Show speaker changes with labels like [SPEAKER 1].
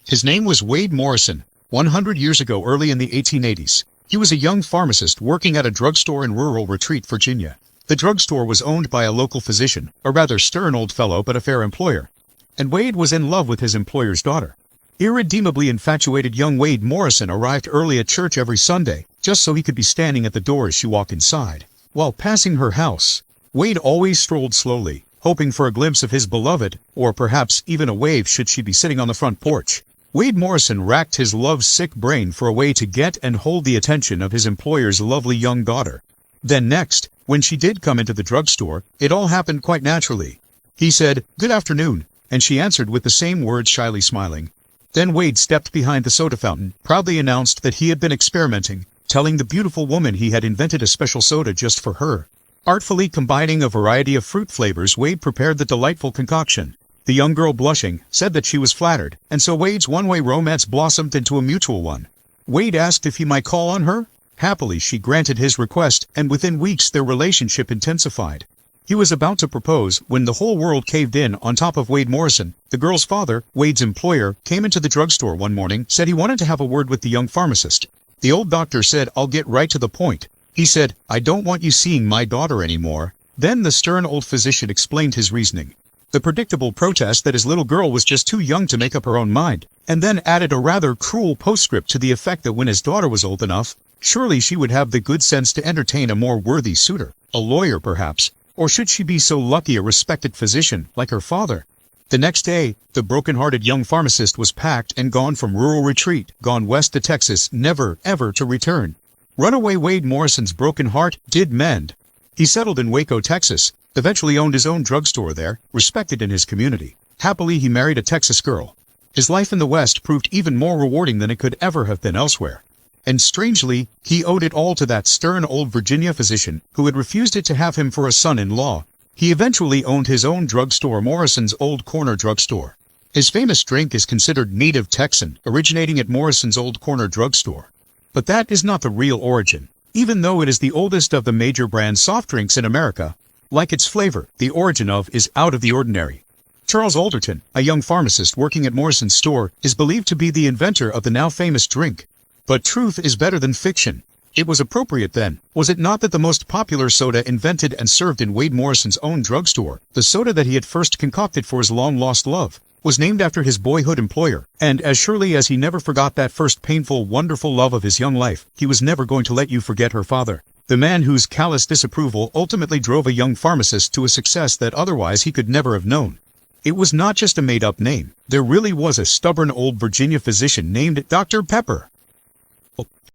[SPEAKER 1] His name was Wade Morrison. 100 years ago, early in the 1880s, he was a young pharmacist working at a drugstore in rural Retreat, Virginia. The drugstore was owned by a local physician, a rather stern old fellow but a fair employer. And Wade was in love with his employer's daughter. Irredeemably infatuated young Wade Morrison arrived early at church every Sunday, just so he could be standing at the door as she walked inside. While passing her house, Wade always strolled slowly, hoping for a glimpse of his beloved, or perhaps even a wave should she be sitting on the front porch. Wade Morrison racked his love-sick brain for a way to get and hold the attention of his employer's lovely young daughter. Then next, when she did come into the drugstore, it all happened quite naturally. He said, "Good afternoon," and she answered with the same words, shyly smiling. Then Wade stepped behind the soda fountain, proudly announced that he had been experimenting, telling the beautiful woman he had invented a special soda just for her. Artfully combining a variety of fruit flavors, Wade prepared the delightful concoction. The young girl, blushing, said that she was flattered, and so Wade's one-way romance blossomed into a mutual one. Wade asked if he might call on her. Happily, she granted his request, and within weeks their relationship intensified. He was about to propose when the whole world caved in on top of Wade Morrison. The girl's father, Wade's employer, came into the drugstore one morning, said he wanted to have a word with the young pharmacist. The old doctor said, "I'll get right to the point." He said, "I don't want you seeing my daughter anymore." Then the stern old physician explained his reasoning. The predictable protest that his little girl was just too young to make up her own mind, and then added a rather cruel postscript to the effect that when his daughter was old enough, surely she would have the good sense to entertain a more worthy suitor, a lawyer perhaps, or should she be so lucky a respected physician, like her father. The next day, the broken-hearted young pharmacist was packed and gone from rural Retreat, gone west to Texas, never, ever to return. Runaway Wade Morrison's broken heart did mend. He settled in Waco, Texas, eventually owned his own drugstore there, respected in his community. Happily, he married a Texas girl. His life in the West proved even more rewarding than it could ever have been elsewhere. And strangely, he owed it all to that stern old Virginia physician who had refused it to have him for a son-in-law. He eventually owned his own drugstore, Morrison's Old Corner Drugstore. His famous drink is considered native Texan, originating at Morrison's Old Corner Drugstore. But that is not the real origin. Even though it is the oldest of the major brand soft drinks in America, like its flavor, the origin of is out of the ordinary. Charles Alderton, a young pharmacist working at Morrison's store, is believed to be the inventor of the now famous drink. But truth is better than fiction. It was appropriate then, was it not, that the most popular soda invented and served in Wade Morrison's own drugstore, the soda that he had first concocted for his long-lost love, was named after his boyhood employer, and as surely as he never forgot that first painful, wonderful love of his young life, he was never going to let you forget her father, the man whose callous disapproval ultimately drove a young pharmacist to a success that otherwise he could never have known. It was not just a made-up name. There really was a stubborn old Virginia physician named Dr. Pepper.